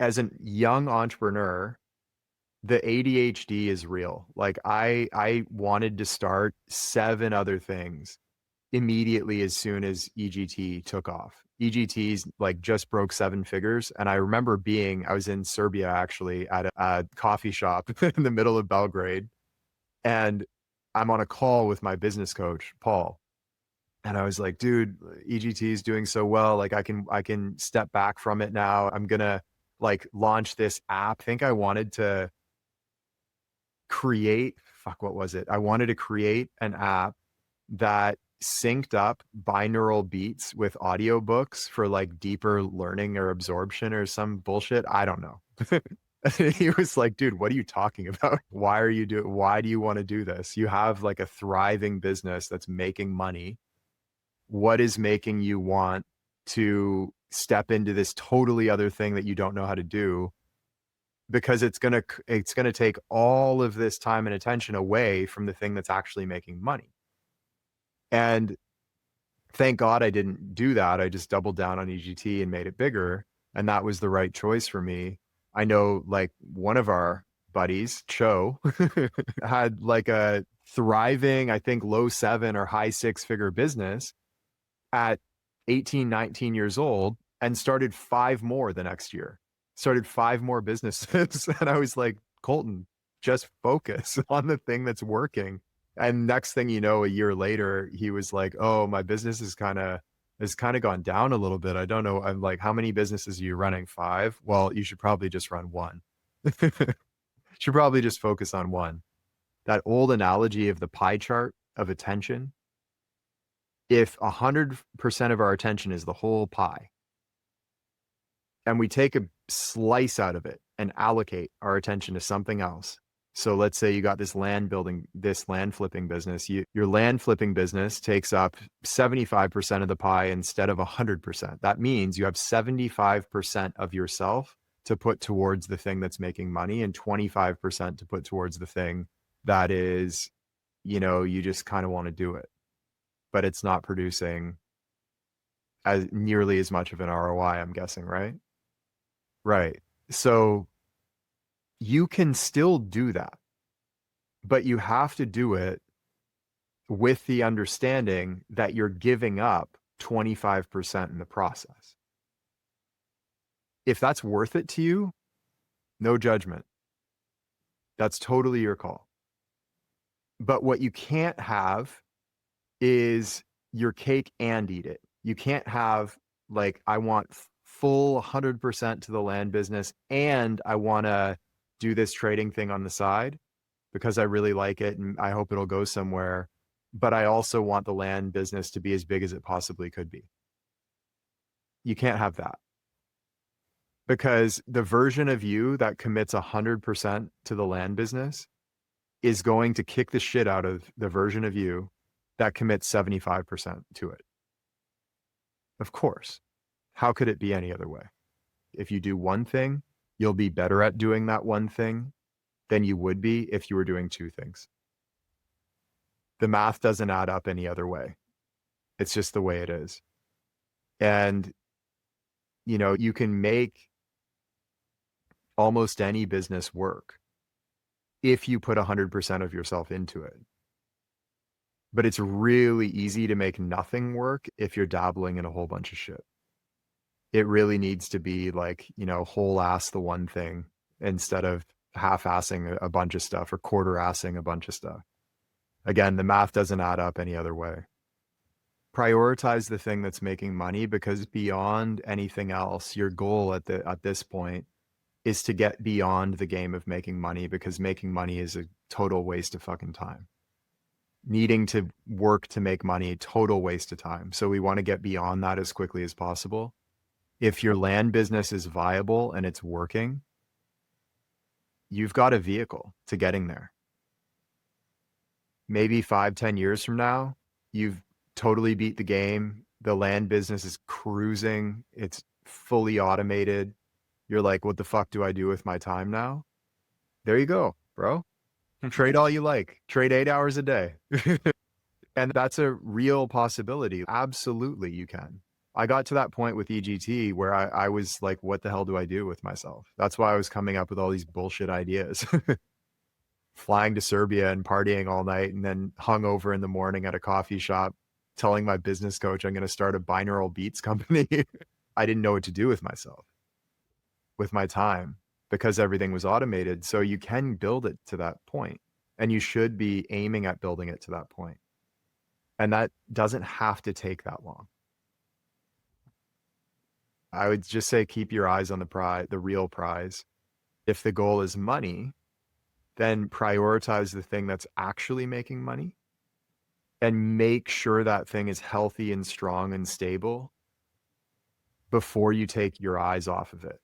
as a young entrepreneur, the ADHD is real. Like I wanted to start 7 other things immediately as soon as EGT took off. EGT's like just broke 7 figures. And I remember I was in Serbia actually at a coffee shop in the middle of Belgrade. And I'm on a call with my business coach, Paul. And I was like, dude, EGT is doing so well. Like I can step back from it now. I'm gonna like launch this app. I think I wanted to create, fuck, what was it? I wanted to create an app that synced up binaural beats with audiobooks for like deeper learning or absorption or some bullshit. I don't know. He was like, dude, what are you talking about? Why do you want to do this? You have like a thriving business that's making money. What is making you want to step into this totally other thing that you don't know how to do? Because it's gonna take all of this time and attention away from the thing that's actually making money. And thank God I didn't do that. I just doubled down on EGT and made it bigger. And that was the right choice for me. I know like one of our buddies, Cho, had like a thriving, I think low 7 or high 6-figure business at 18, 19 years old and started 5 more the next year. Started 5 more businesses. And I was like, Colton, just focus on the thing that's working. And next thing you know, a year later, he was like, oh, my business has kind of gone down a little bit. I don't know. I'm like, how many businesses are you running? 5? Well, you should probably just run one. Should probably just focus on one. That old analogy of the pie chart of attention. If 100% of our attention is the whole pie, and we take a slice out of it and allocate our attention to something else. So let's say you got this land flipping business. Your land flipping business takes up 75% of the pie instead of 100%. That means you have 75% of yourself to put towards the thing that's making money and 25% to put towards the thing that is, you just kind of want to do it, but it's not producing as nearly as much of an ROI, I'm guessing, right? Right. So you can still do that, but you have to do it with the understanding that you're giving up 25% in the process. If that's worth it to you, no judgment. That's totally your call. But what you can't have is your cake and eat it. You can't have like, I want full 100% to the land business and I want to do this trading thing on the side because I really like it and I hope it'll go somewhere. But I also want the land business to be as big as it possibly could be. You can't have that because the version of you that commits 100% to the land business is going to kick the shit out of the version of you that commits 75% to it. Of course. How could it be any other way? If you do one thing, you'll be better at doing that one thing than you would be if you were doing 2 things. The math doesn't add up any other way. It's just the way it is. And, you can make almost any business work if you put 100% of yourself into it. But it's really easy to make nothing work if you're dabbling in a whole bunch of shit. It really needs to be like, whole ass the one thing instead of half-assing a bunch of stuff or quarter-assing a bunch of stuff. Again, the math doesn't add up any other way. Prioritize the thing that's making money because beyond anything else, your goal at this point is to get beyond the game of making money because making money is a total waste of fucking time. Needing to work to make money, total waste of time. So we want to get beyond that as quickly as possible. If your land business is viable and it's working, you've got a vehicle to getting there. Maybe 5, 10 years from now, you've totally beat the game. The land business is cruising. It's fully automated. You're like, what the fuck do I do with my time now? There you go, bro. Trade all you like. Trade 8 hours a day. And that's a real possibility. Absolutely, you can. I got to that point with EGT where I was like, what the hell do I do with myself? That's why I was coming up with all these bullshit ideas. Flying to Serbia and partying all night and then hungover in the morning at a coffee shop, telling my business coach I'm gonna start a binaural beats company. I didn't know what to do with myself, with my time, because everything was automated. So you can build it to that point, and you should be aiming at building it to that point. And that doesn't have to take that long. I would just say keep your eyes on the prize, the real prize. If the goal is money, then prioritize the thing that's actually making money and make sure that thing is healthy and strong and stable before you take your eyes off of it.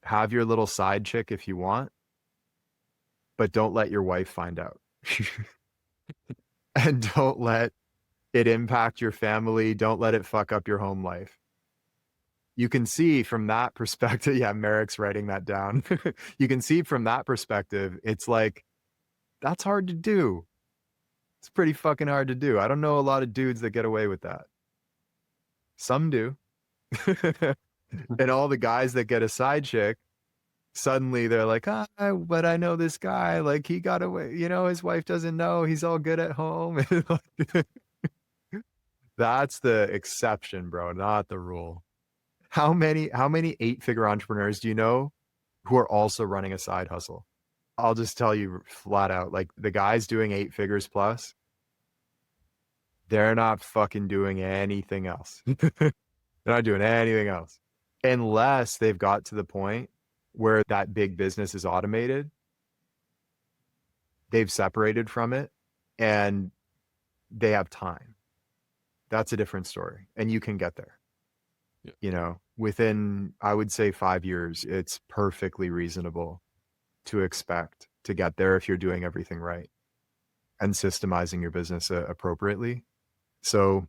Have your little side chick if you want, but don't let your wife find out. And don't let it impact your family. Don't let it fuck up your home life. You can see from that perspective, yeah, Merrick's writing that down. You can see from that perspective, it's like, that's hard to do. It's pretty fucking hard to do. I don't know a lot of dudes that get away with that. Some do. And all the guys that get a side chick, suddenly they're like, ah, but I know this guy, like he got away, his wife doesn't know, he's all good at home. That's the exception, bro, not the rule. How many 8-figure entrepreneurs do you know who are also running a side hustle? I'll just tell you flat out, like the guys doing 8 figures plus, they're not fucking doing anything else. They're not doing anything else unless they've got to the point where that big business is automated. They've separated from it and they have time. That's a different story. And you can get there. Yeah. Within, I would say 5 years, it's perfectly reasonable to expect to get there if you're doing everything right and systemizing your business appropriately. So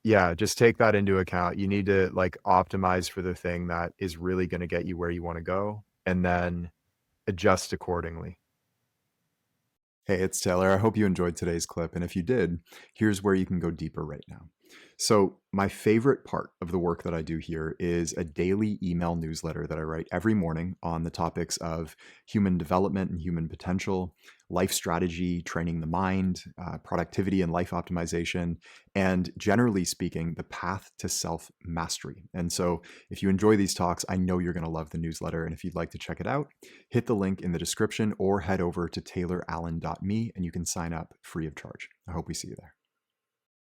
yeah, just take that into account. You need to like optimize for the thing that is really going to get you where you want to go and then adjust accordingly. Hey, it's Taylor. I hope you enjoyed today's clip. And if you did, here's where you can go deeper right now. So my favorite part of the work that I do here is a daily email newsletter that I write every morning on the topics of human development and human potential, life strategy, training the mind, productivity and life optimization, and generally speaking, the path to self-mastery. And so if you enjoy these talks, I know you're going to love the newsletter. And if you'd like to check it out, hit the link in the description or head over to taylorallen.me and you can sign up free of charge. I hope we see you there.